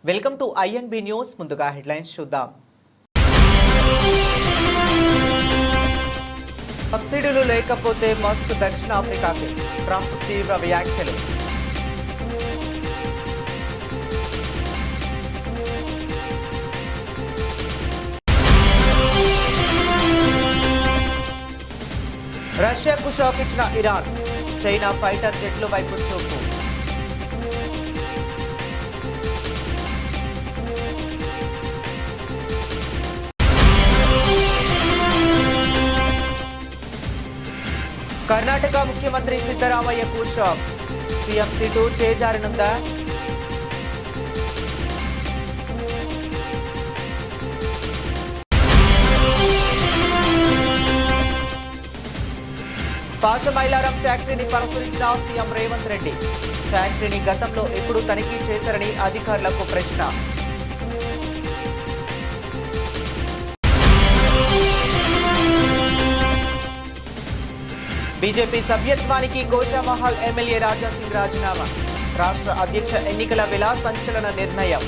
Welcome to INB news. ముందుగా headlines చూద్దాం. సబ్సిడీలు లేకపోతే మస్క్ దక్షిణాఫ్రికాకి, ట్రంప్ తీవ్ర వ్యాఖ్యలు. రష్యాకు షాక్ ఇచ్చిన ఇరాన్, చైనా ఫైటర్ జెట్లు వైపు చూపు. కర్ణాటక ముఖ్యమంత్రి సిద్ధరామయ్యకు షాక్, సీఎం సీటు చేజారనుందా? పాషమైలారం ఫ్యాక్టరీని పరిశీలించిన సీఎం రేవంత్ రెడ్డి, ఫ్యాక్టరీని గతంలో ఎప్పుడు తనిఖీ చేశారని అధికారులకు ప్రశ్న. బీజేపీ సభ్యత్వానికి గోషామహల్ ఎమ్మెల్యే రాజాసింగ్ రాజీనామా, రాష్ట్ర అధ్యక్ష ఎన్నికల వేళ సంచలన నిర్ణయం.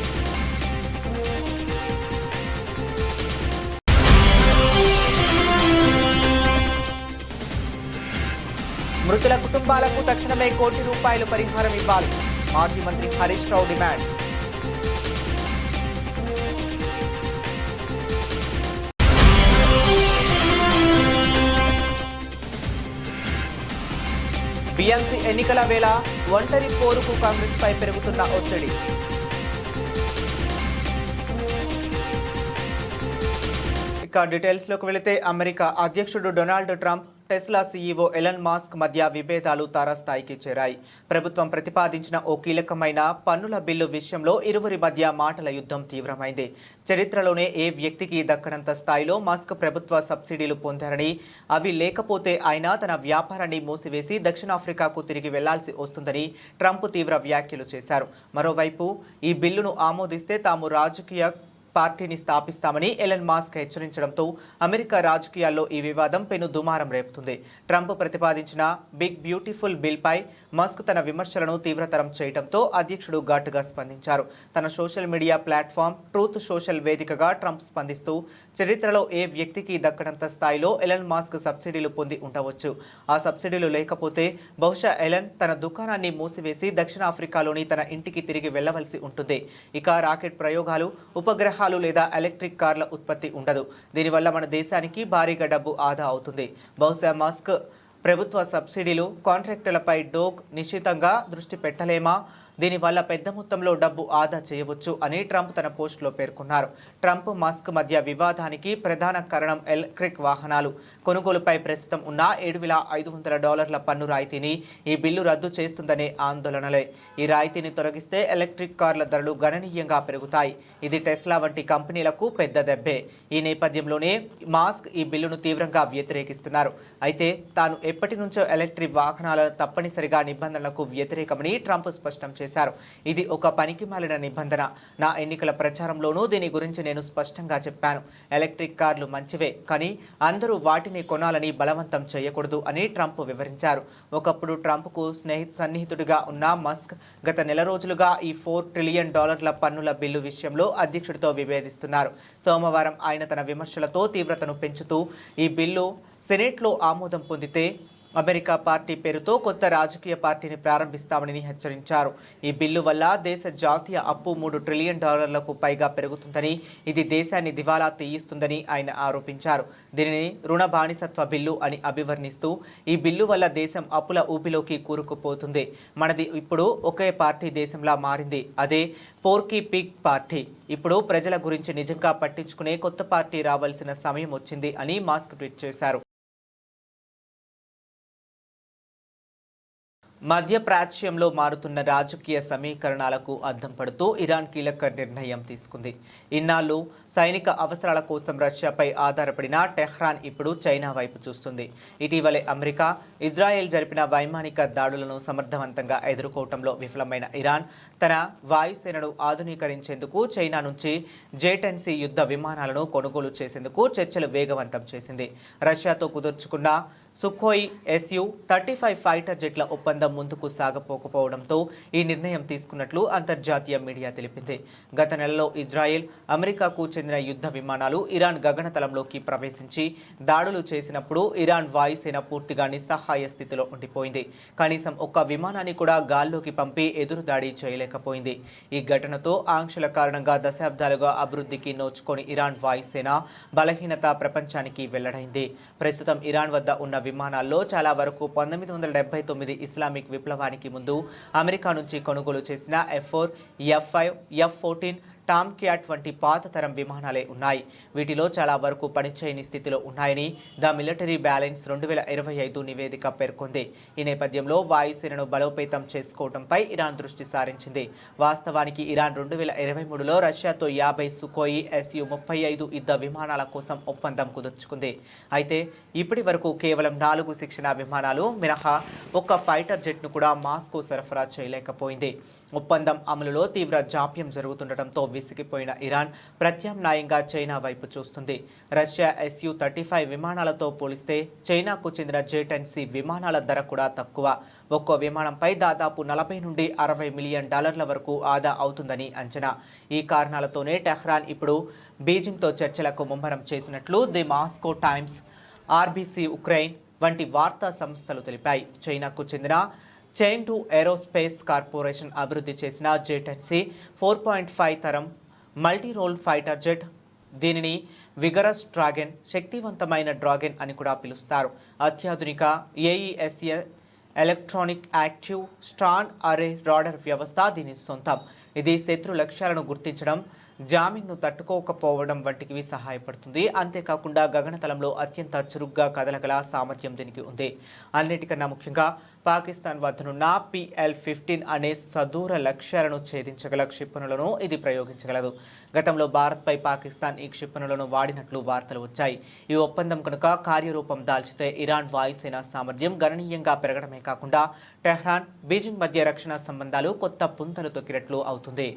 మృతుల కుటుంబాలకు తక్షణమే ₹1,00,00,000 పరిహారం ఇవ్వాలి, మాజీ మంత్రి హరీష్ రావు డిమాండ్. బీఎంసీ ఎన్నికల వేళ ఒంటరి పోరుకు కాంగ్రెస్ పై పెరుగుతున్న ఒత్తిడి. ఇక డీటెయిల్స్ లోకి వెళితే, అమెరికా అధ్యక్షుడు Donald Trump, Tesla CEO Elon Musk మధ్య విభేదాలు తారాస్థాయికి చేరాయి. ప్రభుత్వం ప్రతిపాదించిన ఓ కీలకమైన పన్నుల బిల్లు విషయంలో ఇరువురి మధ్య మాటల యుద్ధం తీవ్రమైంది. చరిత్రలోనే ఏ వ్యక్తికి దక్కనంత స్థాయిలో మాస్క్ ప్రభుత్వ సబ్సిడీలు పొందారని, అవి లేకపోతే ఆయన తన వ్యాపారాన్ని మూసివేసి దక్షిణాఫ్రికాకు తిరిగి వెళ్లాల్సి వస్తుందని ట్రంప్ తీవ్ర వ్యాఖ్యలు చేశారు. మరోవైపు ఈ బిల్లును ఆమోదిస్తే తాము రాజకీయ పార్టీని స్థాపిస్తామని ఎలన్ మాస్క్ హెచ్చరించడంతో అమెరికా రాజకీయాల్లో ఈ వివాదం పెను దుమారం రేపుతుంది. ట్రంప్ ప్రతిపాదించిన బిగ్ బ్యూటిఫుల్ బిల్పై మస్క్ తన విమర్శలను తీవ్రతరం చేయడంతో అధ్యక్షుడు ఘాటుగా స్పందించారు. తన social media platform truth social వేదికగా ట్రంప్ స్పందిస్తూ, చరిత్రలో ఏ వ్యక్తికి దక్కనంత స్థాయిలో ఎలన్ మాస్క్ సబ్సిడీలు పొంది ఉండవచ్చు. ఆ సబ్సిడీలు లేకపోతే బహుశా ఎలన్ తన దుకాణాన్ని మూసివేసి దక్షిణాఫ్రికాలోని తన ఇంటికి తిరిగి వెళ్లవలసి ఉంటుంది. ఇక రాకెట్ ప్రయోగాలు, ఉపగ్రహాలు లేదా ఎలక్ట్రిక్ కార్ల ఉత్పత్తి ఉండదు. దీనివల్ల మన దేశానికి భారీగా డబ్బు ఆదా అవుతుంది. బహుశా మాస్క్ ప్రభుత్వ సబ్సిడీలు, కాంట్రాక్టులపై డోగ్ నిశ్చితంగా దృష్టి పెట్టలేమా? దీనివల్ల పెద్ద మొత్తంలో డబ్బు ఆదా చేయవచ్చు అని ట్రంప్ తన పోస్టులో పేర్కొన్నారు. ట్రంప్ మాస్క్ మధ్య వివాదానికి ప్రధాన కారణం ఎలక్ట్రిక్ వాహనాలు కొనుగోలుపై ప్రస్తుతం ఉన్న $7,500 పన్ను రాయితీని ఈ బిల్లు రద్దు చేస్తుందనే ఆందోళనలే. ఈ రాయితీని తొలగిస్తే ఎలక్ట్రిక్ కార్ల ధరలు గణనీయంగా పెరుగుతాయి. ఇది టెస్లా వంటి కంపెనీలకు పెద్ద దెబ్బే. ఈ నేపథ్యంలోనే మాస్క్ ఈ బిల్లును తీవ్రంగా వ్యతిరేకిస్తున్నారు. అయితే తాను ఎప్పటి నుంచో ఎలక్ట్రిక్ వాహనాల తప్పనిసరిగా నిబంధనలకు వ్యతిరేకమని ట్రంప్ స్పష్టం చేశారు. ఇది ఒక పనికిమాలిన నిబంధన. నా ఎన్నికల ప్రచారంలోనూ దీని గురించి నేను స్పష్టంగా చెప్పాను. ఎలక్ట్రిక్ కార్లు మంచివే, కానీ అందరూ వాటిని కొనాలని బలవంతం చేయకూడదు అని ట్రంప్ వివరించారు. ఒకప్పుడు ట్రంప్కు సన్నిహితుడిగా ఉన్న మస్క్ గత నెల రోజులుగా ఈ $4 ట్రిలియన్ పన్నుల బిల్లు విషయంలో అధ్యక్షుడితో విభేదిస్తున్నారు. సోమవారం ఆయన తన విమర్శలతో తీవ్రతను పెంచుతూ, ఈ బిల్లు సెనేట్లో ఆమోదం పొందితే అమెరికా పార్టీ పేరుతో కొత్త రాజకీయ పార్టీని ప్రారంభిస్తామని హెచ్చరించారు. ఈ బిల్లు వల్ల దేశ జాతీయ అప్పు $3 ట్రిలియన్ పైగా పెరుగుతుందని, ఇది దేశాన్ని దివాలా తీయిస్తుందని ఆయన ఆరోపించారు. దీనిని రుణ బానిసత్వ బిల్లు అని అభివర్ణిస్తూ, ఈ బిల్లు వల్ల దేశం అప్పుల ఊపిలోకి కూరుకుపోతుంది. మనది ఇప్పుడు ఒకే పార్టీ దేశంలా మారింది, అదే పోర్కీ పిగ్ పార్టీ. ఇప్పుడు ప్రజల గురించి నిజంగా పట్టించుకునే కొత్త పార్టీ రావాల్సిన సమయం వచ్చింది అని మాస్క్ ట్వీట్ చేశారు. మధ్యప్రాచ్యంలో మారుతున్న రాజకీయ సమీకరణాలకు అద్దం పడుతూ ఇరాన్ కీలక నిర్ణయం తీసుకుంది. ఇన్నాళ్ళు సైనిక అవసరాల కోసం రష్యాపై ఆధారపడిన టెహ్రాన్ ఇప్పుడు చైనా వైపు చూస్తుంది. ఇటీవలే అమెరికా, ఇజ్రాయెల్ జరిపిన వైమానిక దాడులను సమర్థవంతంగా ఎదుర్కోవడంలో విఫలమైన ఇరాన్ తన వాయుసేనను ఆధునీకరించేందుకు చైనా నుంచి J-10C యుద్ధ విమానాలను కొనుగోలు చేసేందుకు చర్చలు వేగవంతం చేసింది. రష్యాతో కుదుర్చుకున్న సుఖోయి Su-35 ఫైటర్ జెట్ల ఒప్పందం ముందుకు సాగపోకపోవడంతో ఈ నిర్ణయం తీసుకున్నట్లు అంతర్జాతీయ మీడియా తెలిపింది. గత నెలలో ఇజ్రాయెల్, అమెరికాకు చెందిన యుద్ధ విమానాలు ఇరాన్ గగనతలంలోకి ప్రవేశించి దాడులు చేసినప్పుడు ఇరాన్ వాయుసేన పూర్తిగా నిస్సహాయ స్థితిలో ఉండిపోయింది. కనీసం ఒక్క విమానాన్ని కూడా గాల్లోకి పంపి ఎదురుదాడి చేయలేకపోయింది. ఈ ఘటనతో ఆంక్షల కారణంగా దశాబ్దాలుగా అభివృద్ధికి నోచుకొని ఇరాన్ వాయుసేన బలహీనత ప్రపంచానికి వెల్లడైంది. ప్రస్తుతం ఇరాన్ వద్ద ఉన్న విమానాల్లో చాలా వరకు 1979 ఇస్లామిక్ విప్లవానికి ముందు అమెరికా నుంచి కొనుగోలు చేసిన F4, F5, F14, Tom cat వంటి పాత తరం విమానాలే ఉన్నాయి. వీటిలో చాలా వరకు పనిచేయని స్థితిలో ఉన్నాయని ద మిలిటరీ బ్యాలెన్స్ 2025 నివేదిక పేర్కొంది. ఈ నేపథ్యంలో వాయుసేనను బలోపేతం చేసుకోవడంపై ఇరాన్ దృష్టి సారించింది. వాస్తవానికి ఇరాన్ 2023లో రష్యాతో 50 సుఖోయి Su-35 యుద్ధ విమానాల కోసం ఒప్పందం కుదుర్చుకుంది. అయితే ఇప్పటి వరకు కేవలం 4 శిక్షణ విమానాలు మినహా ఒక్క ఫైటర్ జెట్ను కూడా మాస్కో సరఫరా చేయలేకపోయింది. ఒప్పందం అమలులో తీవ్ర జాప్యం జరుగుతుండటంతో విసిగిపోయిన ఇరాన్ ప్రత్యామ్నాయంగా చైనా వైపు చూస్తుంది. రష్యా Su-35 విమానాలతో పోలిస్తే చైనాకు చెందిన J-10C విమానాల ధర కూడా తక్కువ. ఒక్కో విమానంపై దాదాపు 40 నుండి $60 మిలియన్ వరకు ఆదా అవుతుందని అంచనా. ఈ కారణాలతోనే టెహ్రాన్ ఇప్పుడు బీజింగ్తో చర్చలకు ముమ్మరం చేసినట్లు the Moscow times, RBC Ukraine వంటి వార్తా సంస్థలు తెలిపాయి. చైనాకు చెందిన చైంగ్టు ఏరోస్పేస్ కార్పొరేషన్ అభివృద్ధి చేసిన J-10C 4.5 తరం మల్టీ రోల్ ఫైటర్ జెట్. దీనిని విగరస్ డ్రాగన్, శక్తివంతమైన డ్రాగన్ అని కూడా పిలుస్తారు. అత్యాధునిక AESA ఎలక్ట్రానిక్ యాక్టివ్ స్టాండ్ అరే రాడర్ వ్యవస్థ దీని సొంతం. ఇది శత్రు లక్ష్యాలను గుర్తించడం, జామింగ్ను తట్టుకోకపోవడం వంటివి సహాయపడుతుంది. అంతేకాకుండా గగనతలంలో అత్యంత చురుగ్గా కదలగల సామర్థ్యం దీనికి ఉంది. అన్నిటికన్నా ముఖ్యంగా పాకిస్తాన్ వద్దనున్న PL-15 అనే సదూర లక్ష్యాలను ఛేదించగల క్షిపణులను ఇది ప్రయోగించగలదు. గతంలో భారత్పై పాకిస్తాన్ ఈ క్షిపణులను వాడినట్లు వార్తలు వచ్చాయి. ఈ ఒప్పందం కనుక కార్యరూపం దాల్చితే ఇరాన్ వాయుసేన సామర్థ్యం గణనీయంగా పెరగడమే కాకుండా టెహ్రాన్, బీజింగ్ మధ్య రక్షణ సంబంధాలు కొత్త పుంతలు తొక్కినట్లు అవుతుంది.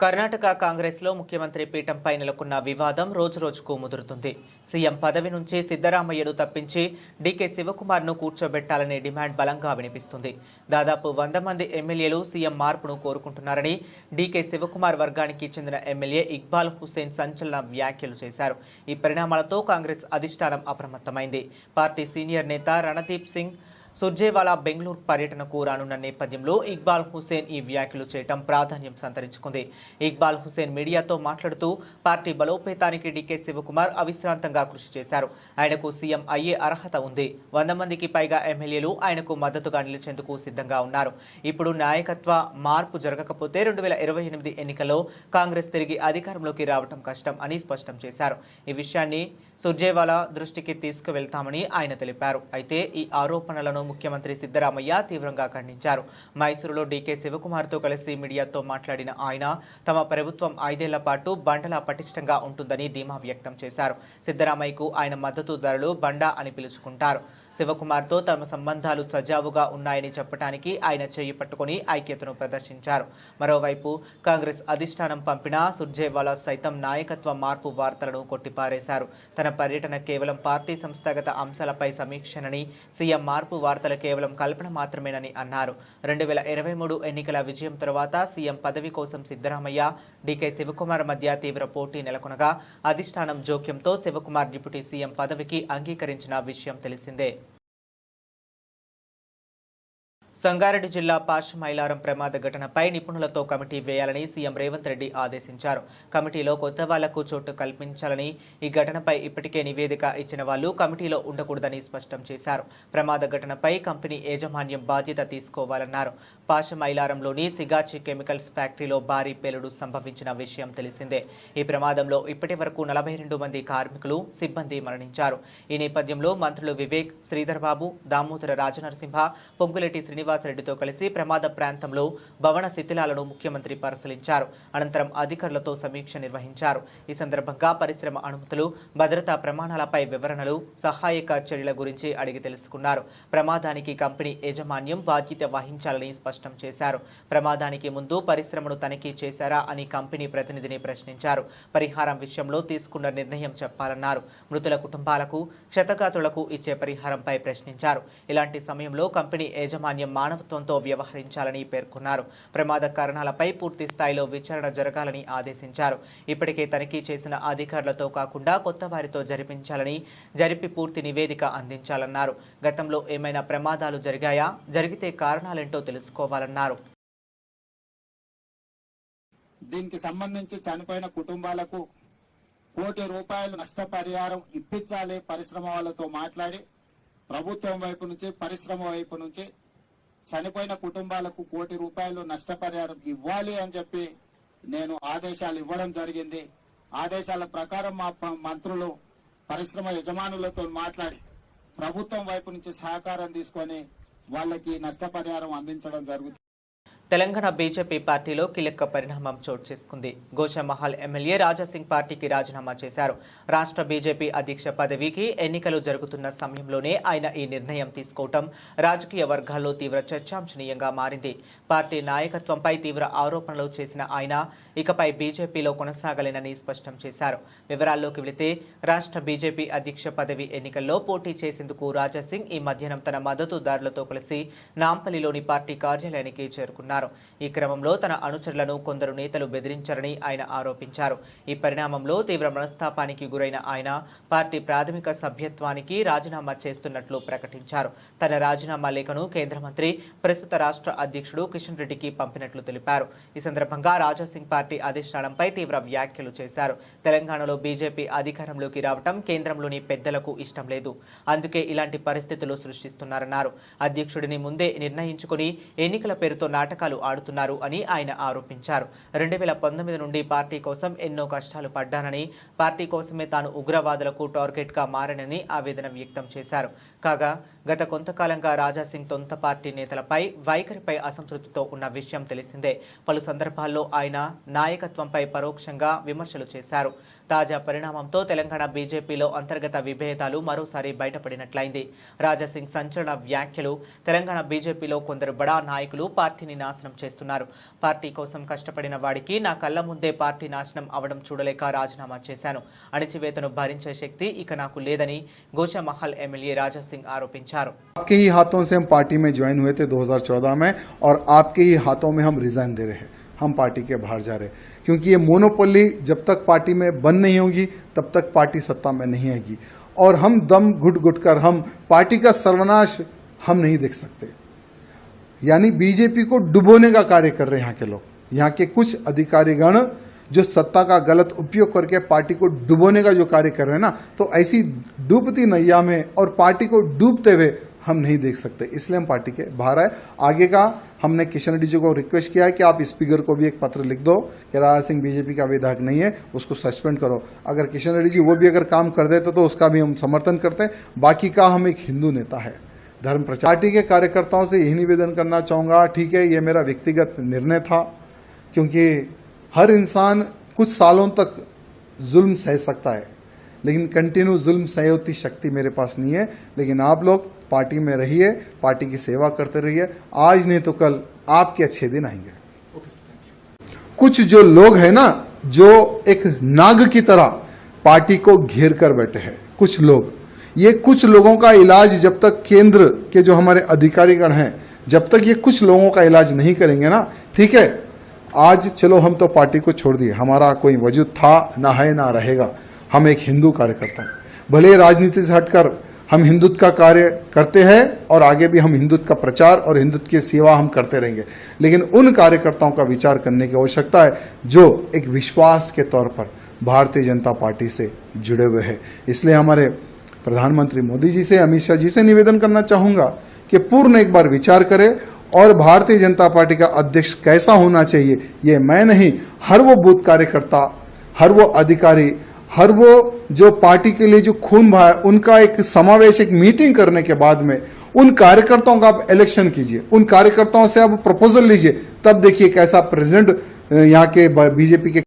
కర్ణాటక కాంగ్రెస్లో ముఖ్యమంత్రి పీఠంపై నెలకొన్న వివాదం రోజురోజుకు ముదురుతుంది. సీఎం పదవి నుంచి సిద్ధరామయ్యను తప్పించి డీకే శివకుమార్ను కూర్చోబెట్టాలనే డిమాండ్ బలంగా వినిపిస్తుంది. దాదాపు 100 మంది ఎమ్మెల్యేలు సీఎం మార్పును కోరుకుంటున్నారని డీకే శివకుమార్ వర్గానికి చెందిన ఎమ్మెల్యే ఇక్బాల్ హుసేన్ సంచలన వ్యాఖ్యలు చేశారు. ఈ పరిణామాలతో కాంగ్రెస్ అధిష్టానం అప్రమత్తమైంది. పార్టీ సీనియర్ నేత రణదీప్ సింగ్ సుర్జేవాలా బెంగళూరు పర్యటనకు రానున్న నేపథ్యంలో ఇక్బాల్ హుసేన్ ఈ వ్యాఖ్యలు చేయడం ప్రాధాన్యం సంతరించుకుంది. ఇక్బాల్ హుసేన్ మీడియాతో మాట్లాడుతూ పార్టీ బలోపేతానికి డీకే శివకుమార్ అవిశ్రాంతంగా కృషి చేశారు. ఆయనకు సీఎం అయ్యే అర్హత ఉంది. 100 మందికి పైగా ఎమ్మెల్యేలు ఆయనకు మద్దతుగా నిలిచేందుకు సిద్ధంగా ఉన్నారు. ఇప్పుడు నాయకత్వ మార్పు జరగకపోతే 2028 ఎన్నికల్లో కాంగ్రెస్ తిరిగి అధికారంలోకి రావడం కష్టం అని స్పష్టం చేశారు. ఈ విషయాన్ని సుర్జేవాలా దృష్టికి తీసుకువెళ్తామని ఆయన తెలిపారు. అయితే ఈ ఆరోపణలను ముఖ్యమంత్రి సిద్ధరామయ్య తీవ్రంగా ఖండించారు. మైసూరులో డీకే శివకుమార్తో కలిసి మీడియాతో మాట్లాడిన ఆయన తమ ప్రభుత్వం 5 ఏళ్ల పాటు బండలా పటిష్టంగా ఉంటుందని ధీమా వ్యక్తం చేశారు. సిద్ధరామయ్యకు ఆయన మద్దతుదారులు బండా అని పిలుచుకుంటారు. శివకుమార్తో తమ సంబంధాలు సజావుగా ఉన్నాయని చెప్పడానికి ఆయన చేయి పట్టుకుని ఐక్యతను ప్రదర్శించారు. మరోవైపు కాంగ్రెస్ అధిష్టానం పంపిన సుర్జేవాలా సైతం నాయకత్వ మార్పు వార్తలను కొట్టిపారేశారు. తన పర్యటన కేవలం పార్టీ సంస్థాగత అంశాలపై సమీక్షనని, సీఎం మార్పు వార్తలు కేవలం కల్పన మాత్రమేనని అన్నారు. 2023 ఎన్నికల విజయం తర్వాత సీఎం పదవి కోసం సిద్ధరామయ్య, డీకే శివకుమార్ మధ్య తీవ్ర పోటీ నెలకొనగా అధిష్టానం జోక్యంతో శివకుమార్ డిప్యూటీ సీఎం పదవికి అంగీకరించిన విషయం తెలిసిందే. సంగారెడ్డి జిల్లా పాషమైలారం ప్రమాద ఘటనపై నిపుణులతో కమిటీ వేయాలని సీఎం రేవంత్ రెడ్డి ఆదేశించారు. కమిటీలో కొత్త వాళ్లకు చోటు కల్పించాలని, ఈ ఘటనపై ఇప్పటికే నివేదిక ఇచ్చిన వాళ్లు కమిటీలో ఉండకూడదని స్పష్టం చేశారు. ప్రమాద ఘటనపై కంపెనీ యాజమాన్యం బాధ్యత తీసుకోవాలన్నారు. పాషమైలారంలోని సిగాచి కెమికల్స్ ఫ్యాక్టరీలో భారీ పేలుడు సంభవించిన విషయం తెలిసిందే. ఈ ప్రమాదంలో ఇప్పటి వరకు 42 మంది కార్మికులు, సిబ్బంది మరణించారు. ఈ నేపథ్యంలో మంత్రులు వివేక్, శ్రీధర్ బాబు, దామోదర రాజనరసింహ, పొంగులేటి శ్రీనివాస్ శ్రీనివాసరెడ్డితో కలిసి ప్రమాద ప్రాంతంలో భవన శిథిలాలను ముఖ్యమంత్రి పరిశీలించారు. అనంతరం అధికారులతో సమీక్ష నిర్వహించారు. ఈ సందర్భంగా పరిశ్రమ అనుమతులు, భద్రతా ప్రమాణాలపై వివరణలు, సహాయక చర్యల గురించి అడిగి తెలుసుకున్నారు. ప్రమాదానికి కంపెనీ యాజమాన్యం బాధ్యత వహించాలని స్పష్టం చేశారు. ప్రమాదానికి ముందు పరిశ్రమను తనిఖీ చేశారా అని కంపెనీ ప్రతినిధిని ప్రశ్నించారు. పరిహారం విషయంలో తీసుకున్న నిర్ణయం చెప్పాలన్నారు. మృతుల కుటుంబాలకు, క్షతగాత్రులకు ఇచ్చే పరిహారంపై ప్రశ్నించారు. ఇలాంటి సమయంలో కంపెనీ యాజమాన్యం మానవత్వంతో వ్యవహరించాలని పేర్కొన్నారు. ప్రమాద కారణాలపై పూర్తి స్థాయిలో విచారణ జరగాలని ఆదేశించారు. ఇప్పటికే తనిఖీ చేసిన అధికారులతో కాకుండా కొత్త వారితో జరిపి పూర్తి నివేదిక అందించాలన్నారు. గతంలో ఏమైనా ప్రమాదాలు జరిగాయా, జరిగితే కారణాలేంటో తెలుసుకోవాలన్నారు. దీనికి సంబంధించి చనిపోయిన కుటుంబాలకు ₹1 నష్టపరిహారం ఇప్పించాలి. పరిశ్రమ వాళ్ళతో మాట్లాడి ప్రభుత్వం వైపు నుంచి, పరిశ్రమ వైపు నుంచి చనిపోయిన కుటుంబాలకు ₹1 నష్టపరిహారం ఇవ్వాలి అని చెప్పి నేను ఆదేశాలు ఇవ్వడం జరిగింది. ఆదేశాల ప్రకారం మా మంత్రులు పరిశ్రమ యజమానులతో మాట్లాడి ప్రభుత్వం వైపు నుంచి సహకారం తీసుకొని వాళ్ళకి నష్టపరిహారం అందించడం జరుగుతుంది. తెలంగాణ బీజేపీ పార్టీలో కీలక పరిణామం చోటు చేసుకుంది. గోషామహల్ ఎమ్మెల్యే రాజాసింగ్ పార్టీకి రాజీనామా చేశారు. రాష్ట్ర బీజేపీ అధ్యక్ష పదవికి ఎన్నికలు జరుగుతున్న సమయంలోనే ఆయన ఈ నిర్ణయం తీసుకోవటం రాజకీయ వర్గాల్లో తీవ్ర చర్చాంశనీయంగా మారింది. పార్టీ నాయకత్వంపై తీవ్ర ఆరోపణలు చేసిన ఆయన ఇకపై బీజేపీలో కొనసాగలేనని స్పష్టం చేశారు. వివరాల్లోకి వెళితే రాష్ట్ర బీజేపీ అధ్యక్ష పదవి ఎన్నికల్లో పోటీ చేసేందుకు రాజాసింగ్ ఈ మధ్యాహ్నం తన మద్దతుదారులతో కలిసి నాంపల్లిలోని పార్టీ కార్యాలయానికి చేరుకున్నారు. ఈ క్రమంలో తన అనుచరులను కొందరు నేతలు బెదిరించారని ఆయన ఆరోపించారు. ఈ పరిణామంలో తీవ్ర మనస్తాపానికి గురైన ఆయన పార్టీ ప్రాథమిక సభ్యత్వానికి రాజీనామా చేస్తున్నట్లు ప్రకటించారు. తన రాజీనామా లేఖను కేంద్ర మంత్రి, ప్రస్తుత రాష్ట్ర అధ్యక్షుడు కిషన్ రెడ్డికి పంపినట్లు తెలిపారు. ఈ సందర్భంగా రాజాసింగ్ పార్టీ అధిష్టానంపై తీవ్ర వ్యాఖ్యలు చేశారు. తెలంగాణలో బీజేపీ అధికారంలోకి రావటం కేంద్రంలోని పెద్దలకు ఇష్టం లేదు, అందుకే ఇలాంటి పరిస్థితులు సృష్టిస్తున్నారన్నారు. అధ్యక్షుడిని ముందే నిర్ణయించుకుని ఎన్నికల పేరుతో నాటకాలు ఆడుతున్నారు అని ఆయన ఆరోపించారు. 2019 నుండి పార్టీ కోసం ఎన్నో కష్టాలు పడ్డానని, పార్టీ కోసమే తాను ఉగ్రవాదులకు టార్గెట్ గా మారనని ఆవేదన వ్యక్తం చేశారు. కాగా గత కొంతకాలంగా రాజాసింగ్ సొంత పార్టీ నేతలపై వైఖరిపై అసంతృప్తితో ఉన్న విషయం తెలిసిందే. పలు సందర్భాల్లో ఆయన నాయకత్వంపై పరోక్షంగా విమర్శలు చేశారు. తాజా పరిణామంతో తెలంగాణ బీజేపీలో అంతర్గత విభేదాలు మరోసారి బయటపడినట్లయింది. రాజాసింగ్ సంచలన వ్యాఖ్యలు తెలంగాణ బీజేపీలో కొందరు బడా నాయకులు పార్టీని నాశనం చేస్తున్నారు. పార్టీ కోసం కష్టపడిన వాడికి నా కళ్ళ ముందే పార్టీ నాశనం అవడం చూడలేక రాజీనామా చేశాను. అణిచివేతను భరించే శక్తి ఇక నాకు లేదని గోషామహల్ ఎమ్మెల్యే రాజాసింగ్ ఆరోపించారు. आपके ही हाथों से हम पार्टी में ज्वाइन हुए थे 2014 में और आपके ही हाथों में हम रिजाइन दे रहे हैं, हम पार्टी के बाहर जा रहे हैं, क्योंकि ये मोनोपोली जब तक पार्टी में बंद नहीं होगी तब तक पार्टी सत्ता में नहीं आएगी और हम दम घुट कर हम पार्टी का सर्वनाश हम नहीं देख सकते। यानी बीजेपी को डुबोने का कार्य कर रहे हैं यहाँ के लोग, यहाँ के कुछ अधिकारीगण जो सत्ता का गलत उपयोग करके पार्टी को डुबोने का जो कार्य कर रहे हैं ना, तो ऐसी डूबती नैया में और पार्टी को डूबते हुए हम नहीं देख सकते, इसलिए हम पार्टी के बाहर आए। आगे का हमने किशन रेड्डी जी को रिक्वेस्ट किया है कि आप स्पीकर को भी एक पत्र लिख दो कि राजा सिंह बीजेपी का विधायक नहीं है, उसको सस्पेंड करो। अगर किशन रेड्डी जी वो भी अगर काम कर देते तो उसका भी हम समर्थन करते हैं। बाकी का हम एक हिंदू नेता है, धर्म प्रचार। पार्टी के कार्यकर्ताओं से यही निवेदन करना चाहूँगा, ठीक है ये मेरा व्यक्तिगत निर्णय था, क्योंकि हर इंसान कुछ सालों तक जुल्म सह सकता है, लेकिन कंटिन्यू जुल्म सह उतनी शक्ति मेरे पास नहीं है। लेकिन आप लोग पार्टी में रहिए, पार्टी की सेवा करते रहिए, आज नहीं तो कल आपके अच्छे दिन आएंगे। कुछ जो लोग हैं ना, जो एक नाग की तरह पार्टी को घेर कर बैठे हैं, कुछ लोग, ये कुछ लोगों का इलाज जब तक केंद्र के जो हमारे अधिकारीगण हैं, जब तक ये कुछ लोगों का इलाज नहीं करेंगे ना, ठीक है, आज चलो हम तो पार्टी को छोड़ दिए, हमारा कोई वजूद था ना है ना रहेगा। हम एक हिंदू कार्यकर्ता हैं, भले राजनीति से हटकर हम हिंदुत्व का कार्य करते हैं और आगे भी हम हिंदुत्व का प्रचार और हिंदुत्व की सेवा हम करते रहेंगे, लेकिन उन कार्यकर्ताओं का विचार करने की आवश्यकता है जो एक विश्वास के तौर पर भारतीय जनता पार्टी से जुड़े हुए हैं। इसलिए हमारे प्रधानमंत्री मोदी जी से, अमित शाह जी से निवेदन करना चाहूँगा कि पूर्ण एक बार विचार करें और भारतीय जनता पार्टी का अध्यक्ष कैसा होना चाहिए ये मैं नहीं, हर वो बूथ कार्यकर्ता, हर वो अधिकारी, हर वो जो पार्टी के लिए जो खून बहा है उनका एक समावेश, एक मीटिंग करने के बाद में उन कार्यकर्ताओं का आप इलेक्शन कीजिए, उन कार्यकर्ताओं से आप प्रपोजल लीजिए, तब देखिए कैसा प्रेसिडेंट यहाँ के बीजेपी के।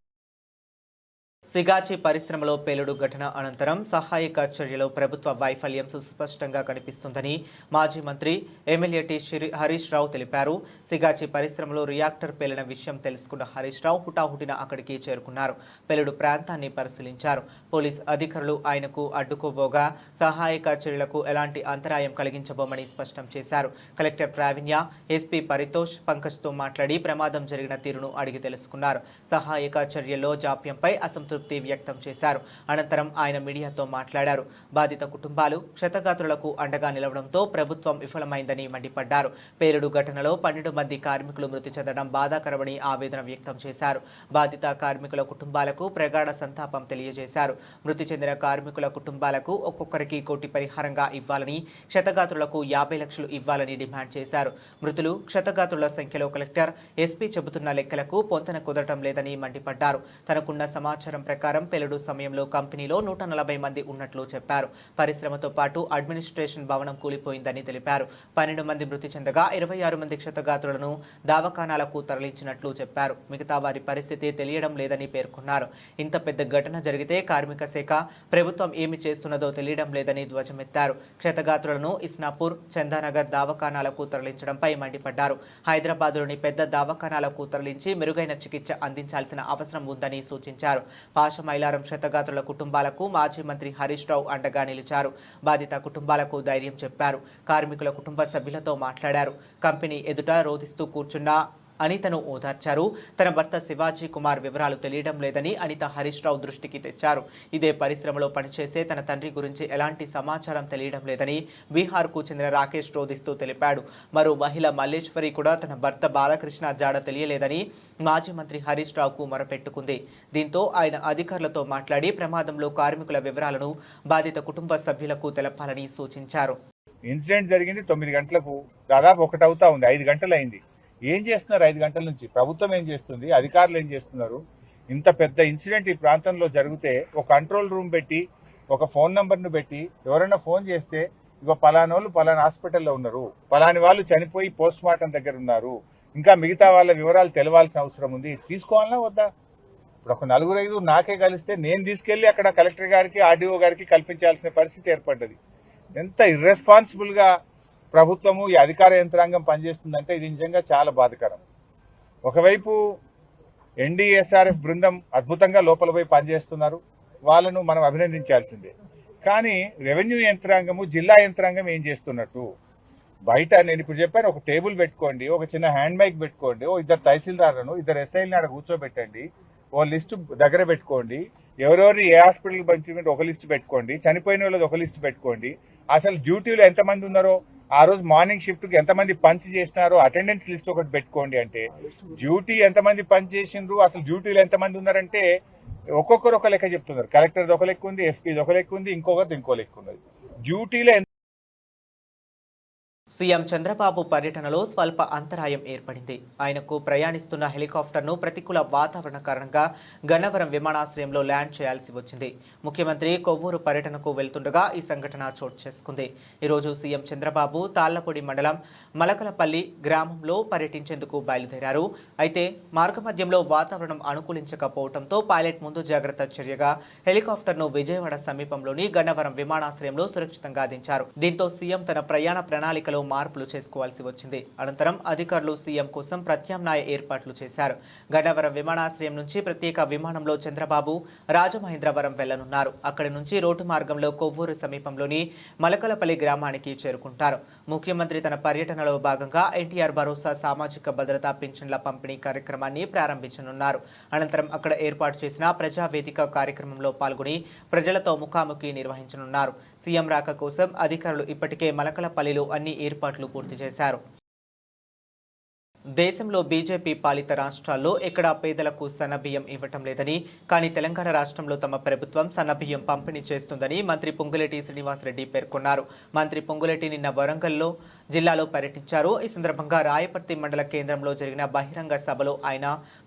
సిగాచి పరిశ్రమలో పేలుడు ఘటన అనంతరం సహాయక చర్యలో ప్రభుత్వ వైఫల్యం సుస్పష్టంగా కనిపిస్తుందని మాజీ మంత్రి ఎమ్మెల్యే టి హరీష్ రావు తెలిపారు. సిగాచి పరిశ్రమలో రియాక్టర్ పేలిన విషయం తెలుసుకున్న హరీష్ రావు హుటాహుటిన అక్కడికి చేరుకున్నారు. పేలుడు ప్రాంతాన్ని పరిశీలించారు. పోలీస్ అధికారులు ఆయనకు అడ్డుకోబోగా సహాయక చర్యలకు ఎలాంటి అంతరాయం కలిగించబోమని స్పష్టం చేశారు. కలెక్టర్ ప్రావీణ్య, ఎస్పీ పరితోష్ పంకజ్తో మాట్లాడి ప్రమాదం జరిగిన తీరును అడిగి తెలుసుకున్నారు. సహాయక చర్యల్లో జాప్యంపై అసంతృప్తి వ్యక్తం చేశారు. అనంతరం ఆయన మీడియాతో మాట్లాడారు. బాధిత కుటుంబాలు క్షతగాత్రులకు అండగా నిలవడంతో ప్రభుత్వం విఫలమైందని మండిపడ్డారు. పేలుడు ఘటనలో 12 మంది కార్మికులు మృతి చెందడం బాధాకరమని ఆవేదన వ్యక్తం చేశారు. బాధిత కార్మికుల కుటుంబాలకు ప్రగాఢ సంతాపం తెలియజేశారు. మృతి చెందిన కార్మికుల కుటుంబాలకు ఒక్కొక్కరికి 1 కోటి పరిహారంగా ఇవ్వాలని, క్షతగాత్రులకు 50 లక్షలు ఇవ్వాలని డిమాండ్ చేశారు. మృతులు క్షతగాత్రుల సంఖ్యలో కలెక్టర్, ఎస్పీ చెబుతున్న లెక్కలకు పొంతన కుదరటం లేదని మండిపడ్డారు. తనకున్న సమాచారం ప్రకారం పేలుడు సమయంలో కంపెనీలో 140 మంది ఉన్నట్లు చెప్పారు. పరిశ్రమతో పాటు అడ్మినిస్ట్రేషన్ భవనం కూలిపోయిందని తెలిపారు. 12 మంది మృతి చెందగా 26 మంది క్షతగాత్రులను దవాఖానాలకు తరలించినట్లు చెప్పారు. మిగతా వారి పరిస్థితి తెలియడం లేదని పేర్కొన్నారు. ఇంత పెద్ద ఘటన జరిగితే కార్మిక శాఖ ప్రభుత్వం ఏమి చేస్తున్నదో తెలియడం లేదని ధ్వజమెత్తారు. క్షతగాత్రులను ఇస్నాపూర్, చందానగర్ దవాఖానాలకు తరలించడంపై మండిపడ్డారు. హైదరాబాద్లోని పెద్ద దవాఖానాలకు తరలించి మెరుగైన చికిత్స అందించాల్సిన అవసరం ఉందని సూచించారు. పాషమైలారం క్షతగాత్రుల కుటుంబాలకు మాజీ మంత్రి హరీష్ రావు అండగా నిలిచారు. బాధిత కుటుంబాలకు ధైర్యం చెప్పారు. కార్మికుల కుటుంబ సభ్యులతో మాట్లాడారు. కంపెనీ ఎదుట రోధిస్తూ కూర్చున్న అనితను ఓదార్చారు. తన భర్త శివాజీ కుమార్ వివరాలు తెలియడం లేదని అనిత హరీష్ రావు దృష్టికి తెచ్చారు. ఇదే పరిశ్రమలో పనిచేసే తన తండ్రి గురించి ఎలాంటి సమాచారం తెలియడం లేదని బీహార్కు చెందిన రాకేష్ రోధిస్తూ తెలిపాడు. మరో మహిళ మల్లేశ్వరి కూడా తన భర్త బాలకృష్ణ జాడ తెలియలేదని మాజీ మంత్రి హరీష్ రావుకు మొరపెట్టుకుంది. దీంతో ఆయన అధికారులతో మాట్లాడి ప్రమాదంలో కార్మికుల వివరాలను బాధిత కుటుంబ సభ్యులకు తెలపాలని సూచించారు. ఇన్సిడెంట్ జరిగింది 9 గంటలకు, దాదాపు 1 అవుతా ఉంది, 5 గంటలు అయింది. ఏం చేస్తున్నారు 5 గంటల నుంచి? ప్రభుత్వం ఏం చేస్తుంది? అధికారులు ఏం చేస్తున్నారు? ఇంత పెద్ద ఇన్సిడెంట్ ఈ ప్రాంతంలో జరిగితే ఒక కంట్రోల్ రూమ్ పెట్టి, ఒక ఫోన్ నంబర్ను పెట్టి, ఎవరైనా ఫోన్ చేస్తే ఇగో పలానోళ్ళు పలానా హాస్పిటల్లో ఉన్నారు, పలాని వాళ్ళు చనిపోయి పోస్ట్ మార్టం దగ్గర ఉన్నారు, ఇంకా మిగతా వాళ్ళ వివరాలు తెలవాల్సిన అవసరం ఉంది, తీసుకోవాలన్నా వద్దా? ఇప్పుడు ఒక 4-5 నాకే కలిస్తే నేను తీసుకెళ్లి అక్కడ కలెక్టర్ గారికి, ఆర్డీఓ గారికి కల్పించాల్సిన పరిస్థితి ఏర్పడ్డది. ఎంత ఇర్రెస్పాన్సిబుల్ గా ప్రభుత్వము, ఈ అధికార యంత్రాంగం పనిచేస్తుందంటే ఇది నిజంగా చాలా బాధాకరం. ఒకవైపు ఎన్డీఎస్ఆర్ఎఫ్ బృందం అద్భుతంగా లోపల పోయి పనిచేస్తున్నారు, వాళ్ళను మనం అభినందించాల్సిందే. కానీ రెవెన్యూ యంత్రాంగము, జిల్లా యంత్రాంగం ఏం చేస్తున్నట్టు? బయట నేను ఇప్పుడు చెప్పాను, ఒక టేబుల్ పెట్టుకోండి, ఒక చిన్న హ్యాండ్ మైక్ పెట్టుకోండి, ఓ 2 తహసీల్దార్లను 2 ఎస్ఐలను ఆడ కూర్చోబెట్టండి, ఓ లిస్టు దగ్గర పెట్టుకోండి, ఎవరెవరిని ఏ హాస్పిటల్ పంపించమంటే ఒక లిస్టు పెట్టుకోండి, చనిపోయిన వాళ్ళది ఒక లిస్టు పెట్టుకోండి, అసలు డ్యూటీలో ఎంతమంది ఉన్నారో, ఆ రోజు మార్నింగ్ షిఫ్ట్ కి ఎంతమంది పంచ్ చేసినారో అటెండెన్స్ లిస్ట్ ఒకటి పెట్టుకోండి. అంటే డ్యూటీ ఎంతమంది పంచ్ చేసిండ్రు, అసలు డ్యూటీలో ఎంతమంది ఉన్నారంటే ఒక్కొక్కరు ఒక లెక్క చెప్తున్నారు. కలెక్టర్ది ఒక లెక్క ఉంది, ఎస్పీది ఒక లెక్క ఉంది, ఇంకొకరిది ఇంకో లెక్క ఉన్నది. డ్యూటీలో సీఎం చంద్రబాబు పర్యటనలో స్వల్ప అంతరాయం ఏర్పడింది. ఆయనకు ప్రయాణిస్తున్న హెలికాప్టర్ను ప్రతికూల వాతావరణ కారణంగా గన్నవరం విమానాశ్రయంలో ల్యాండ్ చేయాల్సి వచ్చింది. ముఖ్యమంత్రి కొవ్వూరు పర్యటనకు వెళ్తుండగా ఈ సంఘటన చోటు చేసుకుంది. ఈరోజు సీఎం చంద్రబాబు తాళ్లపొడి మండలం మలకలపల్లి గ్రామంలో పర్యటించేందుకు బయలుదేరారు. అయితే మార్గమధ్యంలో వాతావరణం అనుకూలించకపోవడంతో పైలట్ ముందు జాగ్రత్త చర్యగా హెలికాప్టర్ను విజయవాడ సమీపంలోని గన్నవరం విమానాశ్రయంలో సురక్షితంగా దించారు. దీంతో సీఎం తన ప్రయాణ ప్రణాళికలో మార్పులు చేసుకోవాల్సి వచ్చింది. అనంతరం అధికారులు సీఎం కోసం ప్రత్యామ్నాయ ఏర్పాట్లు చేశారు. గన్నవరం విమానాశ్రయం నుంచి ప్రత్యేక విమానంలో చంద్రబాబు రాజమహేంద్రవరం వెళ్లనున్నారు. అక్కడి నుంచి రోడ్డు మార్గంలో కొవ్వూరు సమీపంలోని మలకలపల్లి గ్రామానికి చేరుకుంటారు. ముఖ్యమంత్రి తన పర్యటనలో భాగంగా ఎన్టీఆర్ భరోసా సామాజిక భద్రతా పింఛన్ల పంపిణీ కార్యక్రమాన్ని ప్రారంభించనున్నారు. అనంతరం అక్కడ ఏర్పాటు చేసిన ప్రజావేదిక కార్యక్రమంలో పాల్గొని ప్రజలతో ముఖాముఖి నిర్వహించనున్నారు. సీఎం రాక కోసం అధికారులు ఇప్పటికే మలకలపల్లిలో అన్ని ఏర్పాట్లు పూర్తి చేశారు. దేశంలో బీజేపీ పాలిత రాష్ట్రాల్లో ఎక్కడా పేదలకు సన్నబియ్యం ఇవ్వటం లేదని, కానీ తెలంగాణ రాష్ట్రంలో తమ ప్రభుత్వం సన్నబియ్యం పంపిణీ చేస్తుందని మంత్రి పొంగులేటి శ్రీనివాసరెడ్డి పేర్కొన్నారు. మంత్రి పొంగులేటి నిన్న వరంగల్లో జిల్లాలో పర్యటించారు. ఈ సందర్భంగా రాయపర్తి మండల కేంద్రంలో జరిగిన బహిరంగ సభలో ఆయన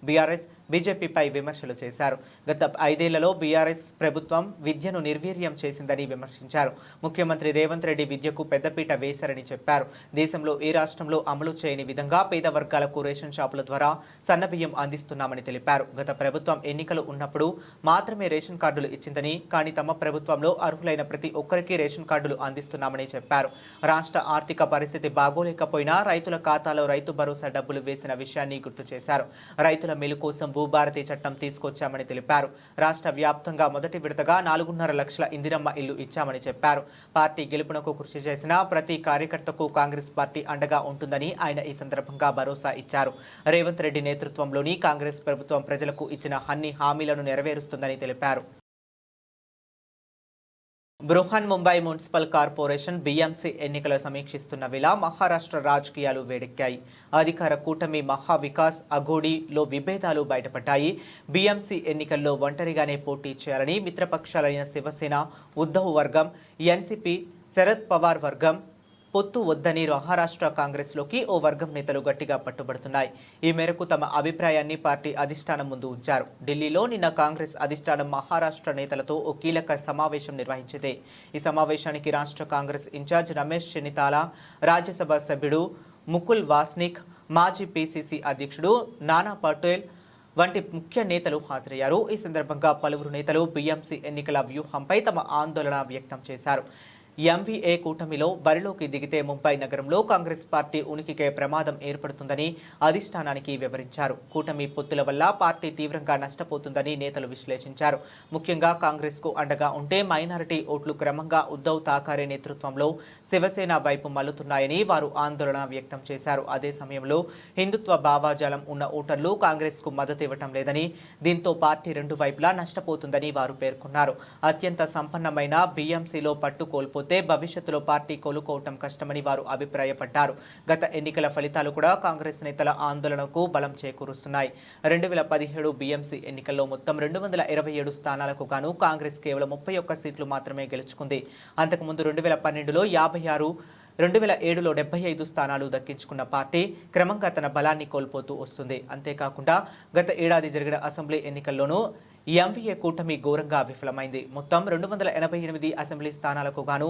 బీఆర్ఎస్ బీజేపీపై విమర్శలు చేశారు. గత 5 ఏళ్లలో బీఆర్ఎస్ ప్రభుత్వం విద్యను నిర్వీర్యం చేసిందని విమర్శించారు. ముఖ్యమంత్రి రేవంత్ రెడ్డి విద్యకు పెద్దపీట వేశారని చెప్పారు. దేశంలో ఏ రాష్ట్రంలో అమలు చేయని విధంగా పేద వర్గాలకు రేషన్ షాపుల ద్వారా సన్నబియ్యం అందిస్తున్నామని తెలిపారు. గత ప్రభుత్వం ఎన్నికలు ఉన్నప్పుడు మాత్రమే రేషన్ కార్డులు ఇచ్చిందని, కానీ తమ ప్రభుత్వంలో అర్హులైన ప్రతి ఒక్కరికి రేషన్ కార్డులు అందిస్తున్నామని చెప్పారు. రాష్ట్ర ఆర్థిక పరిస్థితి బాగోలేకపోయినా రైతుల ఖాతాలో రైతు భరోసా డబ్బులు వేసిన విషయాన్ని గుర్తు చేశారు. రైతుల మేలు కోసం భూభారతి చట్టం తీసుకొచ్చామని తెలిపారు. రాష్ట్ర వ్యాప్తంగా మొదటి విడతగా 4.5 లక్షల ఇందిరమ్మ ఇల్లు ఇచ్చామని చెప్పారు. పార్టీ గెలుపునకు కృషి చేసిన ప్రతి కార్యకర్తకు కాంగ్రెస్ పార్టీ అండగా ఉంటుందని ఆయన ఈ సందర్భంగా భరోసా ఇచ్చారు. రేవంత్ రెడ్డి నేతృత్వంలోని కాంగ్రెస్ ప్రభుత్వం ప్రజలకు ఇచ్చిన అన్ని హామీలను నెరవేరుస్తుందని తెలిపారు. Brihan Mumbai municipal corporation BMC ఎన్నికల సమీక్షిస్తున్న వేళ మహారాష్ట్ర రాజకీయాలు వేడెక్కాయి. అధికార కూటమి మహా వికాస్ అఘోడీలో విభేదాలు బయటపడ్డాయి. బీఎంసీ ఎన్నికల్లో ఒంటరిగానే పోటీ చేయాలని మిత్రపక్షాలైన శివసేన, ఉద్ధవ్ వర్గం, ఎన్సీపీ, శరద్ పవార్ వర్గం పొత్తు వద్దని మహారాష్ట్ర కాంగ్రెస్లోకి ఓ వర్గం నేతలు గట్టిగా పట్టుబడుతున్నాయి. ఈ మేరకు తమ అభిప్రాయాన్ని పార్టీ అధిష్టానం ముందు ఉంచారు. ఢిల్లీలో నిన్న కాంగ్రెస్ అధిష్టానం మహారాష్ట్ర నేతలతో ఓ కీలక సమావేశం నిర్వహించింది. ఈ సమావేశానికి రాష్ట్ర కాంగ్రెస్ ఇన్ఛార్జ్ రమేష్ చెన్నితాల, రాజ్యసభ సభ్యుడు ముకుల్ వాస్నిక్, మాజీ పీసీసీ అధ్యక్షుడు నానా పటేల్ వంటి ముఖ్య నేతలు హాజరయ్యారు. ఈ సందర్భంగా పలువురు నేతలు బీఎంసీ ఎన్నికల వ్యూహంపై తమ ఆందోళన వ్యక్తం చేశారు. ఎంవీఏ కూటమిలో బరిలోకి దిగితే ముంబై నగరంలో కాంగ్రెస్ పార్టీ ఉనికికే ప్రమాదం ఏర్పడుతుందని అధిష్టానానికి వివరించారు. కూటమి పొత్తుల వల్ల పార్టీ తీవ్రంగా నష్టపోతుందని నేతలు విశ్లేషించారు. ముఖ్యంగా కాంగ్రెస్కు అండగా ఉంటే మైనారిటీ ఓట్లు క్రమంగా ఉద్ధవ్ ఠాకరే నేతృత్వంలో శివసేన వైపు మల్లుతున్నాయని వారు ఆందోళన వ్యక్తం చేశారు. అదే సమయంలో హిందుత్వ భావాజాలం ఉన్న ఓటర్లు కాంగ్రెస్కు మద్దతు ఇవ్వటం లేదని, దీంతో పార్టీ రెండు వైపులా నష్టపోతుందని వారు పేర్కొన్నారు. అత్యంత సంపన్నమైన బీఎంసీలో పట్టు కోల్పోతే భవిష్యత్తులో పార్టీ కోలుకోవటం కష్టమని వారు అభిప్రాయపడ్డారు. గత ఎన్నికల ఫలితాలు కూడా కాంగ్రెస్ నేతల ఆందోళనకు బలం చేకూరుస్తున్నాయి. 2017 బీఎంసీ ఎన్నికల్లో మొత్తం 227 స్థానాలకు గాను కాంగ్రెస్ కేవలం 31 సీట్లు మాత్రమే గెలుచుకుంది. అంతకుముందు 2012లో 56, 2007లో 75 స్థానాలు దక్కించుకున్న పార్టీ క్రమంగా తన బలాన్ని కోల్పోతూ వస్తుంది. అంతేకాకుండా గత ఏడాది జరిగిన అసెంబ్లీ ఎన్నికల్లోనూ ఎంవీఏ కూటమి ఘోరంగా విఫలమైంది. మొత్తం 288 అసెంబ్లీ స్థానాలకు గాను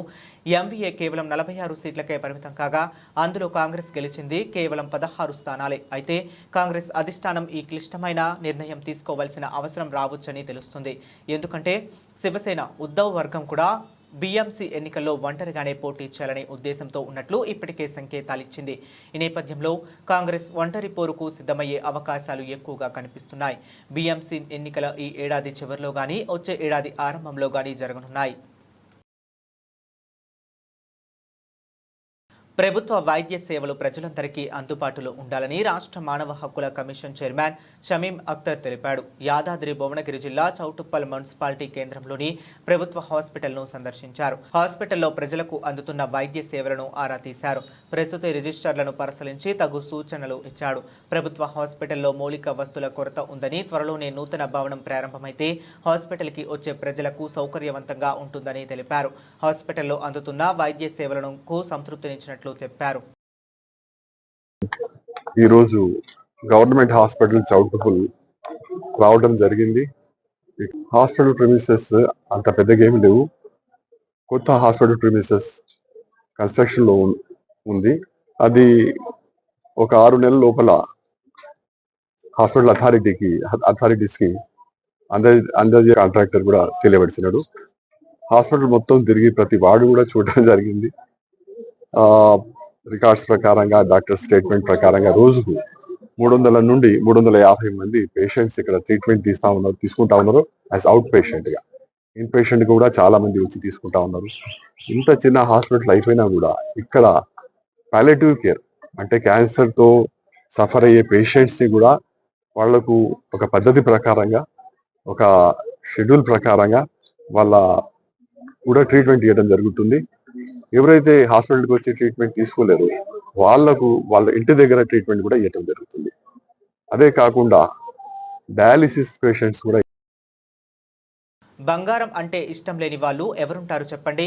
ఎంవీఏ కేవలం 46 సీట్లకే పరిమితం కాగా అందులో కాంగ్రెస్ గెలిచింది కేవలం 16 స్థానాలే. అయితే కాంగ్రెస్ అధిష్టానం ఈ క్లిష్టమైన నిర్ణయం తీసుకోవాల్సిన అవసరం రావచ్చని తెలుస్తుంది. ఎందుకంటే శివసేన, ఉద్ధవ్ వర్గం కూడా బీఎంసీ ఎన్నికల్లో ఒంటరిగానే పోటీ చేయాలనే ఉద్దేశంతో ఉన్నట్లు ఇప్పటికే సంకేతాలిచ్చింది. ఈ నేపథ్యంలో కాంగ్రెస్ ఒంటరి పోరుకు సిద్ధమయ్యే అవకాశాలు ఎక్కువగా కనిపిస్తున్నాయి. బీఎంసీ ఎన్నికల ఈ ఏడాది చివరిలో గానీ వచ్చే ఏడాది ఆరంభంలో గానీ జరగనున్నాయి. ప్రభుత్వ వైద్య సేవలు ప్రజలందరికీ అందుబాటులో ఉండాలని రాష్ట్ర మానవ హక్కుల కమిషన్ చైర్మన్ షమీం అఖ్తర్ తెలిపాడు. యాదాద్రి భువనగిరి జిల్లా చౌటుప్పల్ మున్సిపాలిటీ కేంద్రంలోని ప్రభుత్వ హాస్పిటల్ను సందర్శించారు. హాస్పిటల్లో ప్రజలకు అందుతున్న వైద్య సేవలను ఆరా తీశారు. ప్రస్తుత రిజిస్టర్లను పరిశీలించి తగు సూచనలు ఇచ్చాడు. ప్రభుత్వ హాస్పిటల్లో మౌలిక వస్తువుల కొరత ఉందని, త్వరలోనే నూతన భవనం ప్రారంభమైతే హాస్పిటల్కి వచ్చే ప్రజలకు సౌకర్యవంతంగా ఉంటుందని తెలిపారు. హాస్పిటల్లో అందుతున్న వైద్య సేవలకు సంతృప్తినిచ్చినట్లు చెప్పారు. ఈరోజు గవర్నమెంట్ హాస్పిటల్ చౌటుప్పల్ రావడం జరిగింది. హాస్పిటల్ ప్రిమిసెస్ అంత పెద్దగా ఏమి లేవు. కొత్త హాస్పిటల్ ప్రిమిసెస్ కన్స్ట్రక్షన్ లో ఉంది. అది ఒక 6 నెలల లోపల హాస్పిటల్ అథారిటీస్ కి అందజే కాంట్రాక్టర్ కూడా తెలియబడిసినాడు. హాస్పిటల్ మొత్తం తిరిగి ప్రతి వార్డు కూడా చూడడం జరిగింది. రికార్డ్స్ ప్రకారంగా, డాక్టర్ స్టేట్మెంట్ ప్రకారంగా రోజుకు 300 నుండి 350 మంది పేషెంట్స్ ఇక్కడ ట్రీట్మెంట్ తీసుకుంటా ఉన్నారు యాజ్ అవుట్ పేషెంట్ గా. ఇన్ పేషెంట్ కూడా చాలా మంది వచ్చి తీసుకుంటా ఉన్నారు. ఇంత చిన్న హాస్పిటల్ అయిపోయినా కూడా ఇక్కడ పాలియేటివ్ కేర్ అంటే క్యాన్సర్ తో సఫర్ అయ్యే పేషెంట్స్ ని కూడా వాళ్లకు ఒక పద్ధతి ప్రకారంగా, ఒక షెడ్యూల్ ప్రకారంగా వాళ్ళ కూడా ట్రీట్మెంట్ ఇవ్వడం జరుగుతుంది. ఎవరైతే హాస్పిటల్కి వచ్చి ట్రీట్మెంట్ తీసుకోలేరు వాళ్లకు వాళ్ళ ఇంటి దగ్గర ట్రీట్మెంట్ కూడా ఇవ్వడం జరుగుతుంది. అదే కాకుండా డయాలిసిస్ పేషెంట్స్ కూడా. బంగారం అంటే ఇష్టం లేని వాళ్ళు ఎవరుంటారు చెప్పండి?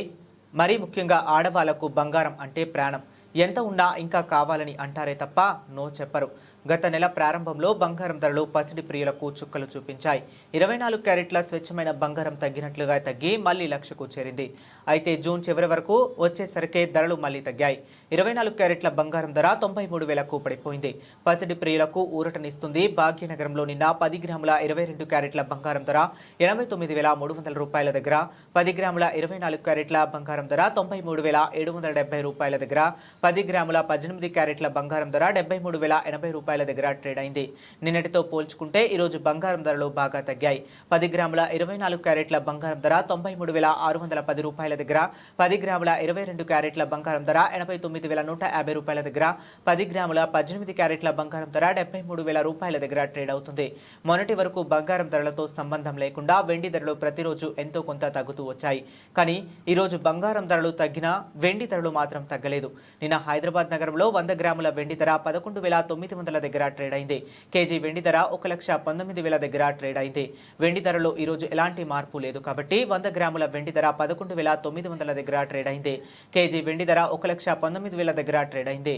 మరీ ముఖ్యంగా ఆడవాళ్లకు బంగారం అంటే ప్రాణం. ఎంత ఉన్నా ఇంకా కావాలని అంటారే తప్ప నో చెప్పరు. గత నెల ప్రారంభంలో బంగారం ధరలు పసిడి ప్రియులకు చుక్కలు చూపించాయి. 24 క్యారెట్ల స్వచ్ఛమైన బంగారం తగ్గినట్లుగా తగ్గి మళ్లీ లక్షకు చేరింది. అయితే జూన్ చివరి వరకు వచ్చేసరికే ధరలు మళ్లీ తగ్గాయి. 24 క్యారెట్ల బంగారం ధర 93,000కు పడిపోయింది. పసిడి ప్రియులకు ఊరటనిస్తుంది. భాగ్యనగరంలో నిన్న 10 గ్రాముల 22 క్యారెట్ల బంగారం ధర 89,300 రూపాయల దగ్గర, 10 గ్రాముల 24 క్యారెట్ల బంగారం ధర 93,770 రూపాయల దగ్గర, 10 గ్రాముల 18 క్యారెట్ల బంగారం ధర 73,080 రూపాయల దగ్గర ట్రేడ్ అయింది. నిన్నటితో పోల్చుకుంటే ఈరోజు బంగారం ధరలు బాగా తగ్గాయి. 10 గ్రాముల 24 క్యారెట్ల బంగారం ధర 93,610 రూపాయల దగ్గర, 10 గ్రాముల 22 క్యారెట్ల బంగారం ధర 89,150 రూపాయల దగ్గర, 10 గ్రాముల 18 క్యారెట్ల బంగారం ధర 73,000 రూపాయల దగ్గర ట్రేడ్ అవుతుంది. మొన్నటి వరకు బంగారం ధరలతో సంబంధం లేకుండా వెండి ధరలు ప్రతిరోజు ఎంతో కొంత తగ్గుతూ వచ్చాయి. కానీ ఈరోజు బంగారం ధరలు తగ్గినా వెండి ధరలు మాత్రం తగ్గలేదు. నిన్న హైదరాబాద్ నగరంలో 100 గ్రాముల వెండి ధర 11,900 దగ్గర ట్రేడ్ అయింది. కేజీ వెండి ధర 1,19,000 దగ్గర ట్రేడ్ అయింది. వెండి ధరలో ఈరోజు ఎలాంటి మార్పు లేదు కాబట్టి 100 గ్రాముల వెండి ధర 11,900 దగ్గర ట్రేడ్ అయింది. కేజీ వెండి ధర 1,19,000 దగ్గర ట్రేడ్ అయింది.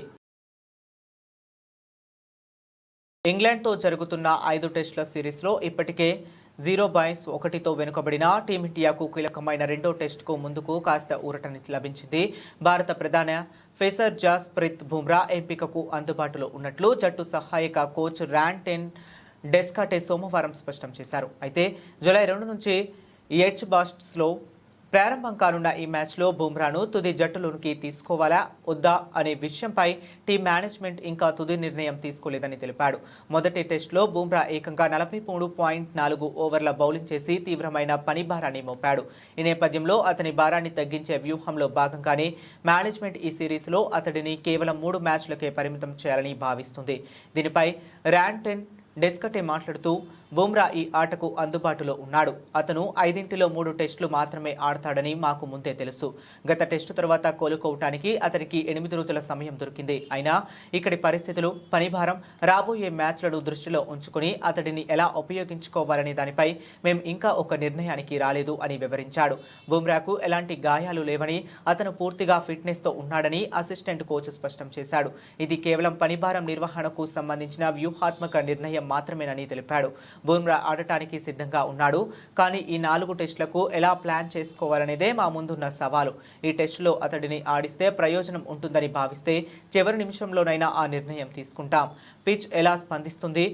ఇంగ్లాండ్తో జరుగుతున్న 5 టెస్టుల సిరీస్లో ఇప్పటికే 0-1తో వెనుకబడిన టీమిండియాకు కీలకమైన రెండో టెస్టుకు ముందుకు కాస్త ఊరటని లభించింది. భారత ప్రధాన పేసర్ జస్ప్రీత్ బుమ్రా ఎంపికకు అందుబాటులో ఉన్నట్లు జట్టు సహాయక కోచ్ ర్యాన్ డెస్కాటే సోమవారం స్పష్టం చేశారు. అయితే జూలై 2 నుంచి ఎడ్జ్బాస్టన్లో ప్రారంభం కానున్న ఈ మ్యాచ్లో బుమ్రాను తుది జట్టులోనికి తీసుకోవాలా వద్దా అనే విషయంపై టీం మేనేజ్మెంట్ ఇంకా తుది నిర్ణయం తీసుకోలేదని తెలిపాడు. మొదటి టెస్టులో బుమ్రా ఏకంగా 43.4 ఓవర్ల బౌలింగ్ చేసి తీవ్రమైన పని భారాన్ని మోపాడు. ఈ నేపథ్యంలో అతని భారాన్ని తగ్గించే వ్యూహంలో భాగంగానే మేనేజ్మెంట్ ఈ సిరీస్లో అతడిని కేవలం 3 మ్యాచ్లకే పరిమితం చేయాలని భావిస్తుంది. దీనిపై ర్యాన్ డెస్కటే మాట్లాడుతూ బుమ్రా ఈ ఆటకు అందుబాటులో ఉన్నాడు. అతను 5ంటిలో 3 టెస్టులు మాత్రమే ఆడతాడని మాకు ముందే తెలుసు. గత టెస్టు తర్వాత కోలుకోవటానికి అతనికి 8 రోజుల సమయం దొరికింది. అయినా ఇక్కడి పరిస్థితులు, పనిభారం, రాబోయే మ్యాచ్లను దృష్టిలో ఉంచుకుని అతడిని ఎలా ఉపయోగించుకోవాలనే దానిపై మేం ఇంకా ఒక నిర్ణయానికి రాలేదు అని వివరించాడు. బుమ్రాకు ఎలాంటి గాయాలు లేవని, అతను పూర్తిగా ఫిట్నెస్తో ఉన్నాడని అసిస్టెంట్ కోచ్ స్పష్టం చేశాడు. ఇది కేవలం పనిభారం నిర్వహణకు సంబంధించిన వ్యూహాత్మక నిర్ణయం మాత్రమేనని తెలిపాడు. బుమ్రా ఆడటానికి సిద్ధంగా ఉన్నాడు. కానీ ఈ 4 టెస్టులకు ఎలా ప్లాన్ చేసుకోవాలనేదే మా ముందున్న సవాలు. ఈ టెస్టులో అతడిని ఆడిస్తే ప్రయోజనం ఉంటుందని భావిస్తే చివరి నిమిషంలోనైనా ఆ నిర్ణయం తీసుకుంటాం. పిచ్ ఎలా స్పందిస్తుంది,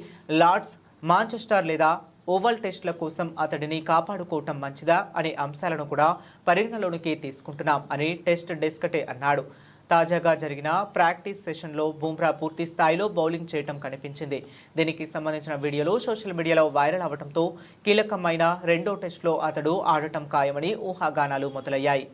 లార్డ్స్, మాంచెస్టర్ లేదా ఓవల్ టెస్టుల కోసం అతడిని కాపాడుకోవటం మంచిదా అనే అంశాలను కూడా పరిగణలోనికి తీసుకుంటున్నాం అని టెస్ట్ డెస్కటే అన్నాడు. తాజాగా జరిగిన ప్రాక్టీస్ సెషన్లో బుమ్రా పూర్తి స్థాయిలో బౌలింగ్ చేయడం కనిపించింది. దీనికి సంబంధించిన వీడియోలు సోషల్ మీడియాలో వైరల్ అవడంతో కీలకమైన రెండో టెస్టులో అతడు ఆడటం ఖాయమని ఊహాగానాలు మొదలయ్యాయి.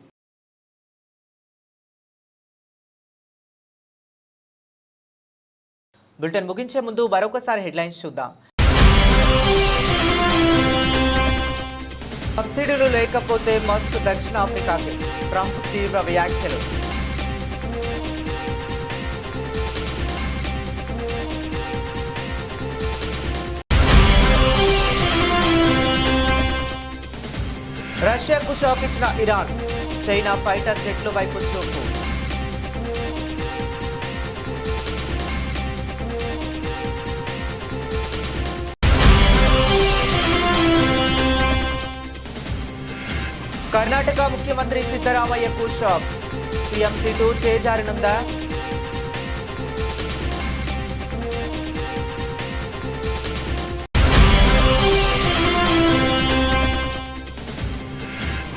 బులెటిన్ ముగించే ముందు మరొకసారి హెడ్లైన్స్ చూద్దాం. సబ్సిడీలు లేకపోతే మస్క్ దక్షిణాఫ్రికాకి, ట్రంప్ తీవ్ర వ్యాఖ్యలు. రష్యాకు షాక్ ఇచ్చిన ఇరాన్, చైనా ఫైటర్ జెట్లు వైపు చూపు. కర్ణాటక ముఖ్యమంత్రి సిద్ధరామయ్యకు షాక్, సీఎం సీటు చేజారనుందా?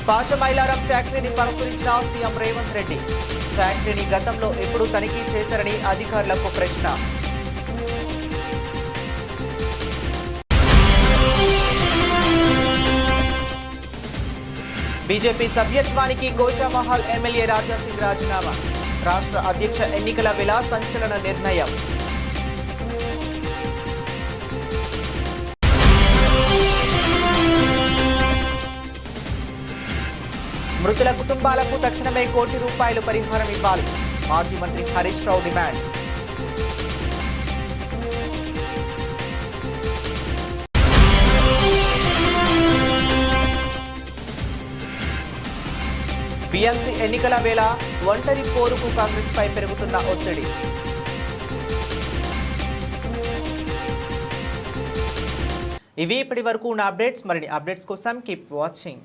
పాషమైలారం ఫ్యాక్టరీని పరిశీలించిన సీఎం రేవంత్ రెడ్డి, ఫ్యాక్టరీని గతంలో ఎప్పుడు తనిఖీ చేశారని అధికారులకు ప్రశ్న. బీజేపీ సభ్యత్వానికి గోషామహల్ ఎమ్మెల్యే రాజాసింగ్ రాజీనామా, రాష్ట్ర అధ్యక్ష ఎన్నికల వేళ సంచలన నిర్ణయం. మృతుల కుటుంబాలకు తక్షణమే ₹1 కోటి పరిహారం ఇవ్వాలి, మాజీ మంత్రి హరీష్ రావు డిమాండ్. బీఎంసీ ఎన్నికల వేళ ఒంటరి పోరుకు కాంగ్రెస్ పై పెరుగుతున్న ఒత్తిడి. ఇవి ఇప్పటి వరకు ఉన్న అప్డేట్స్. మరిన్ని అప్డేట్స్ కోసం కీప్ వాచింగ్.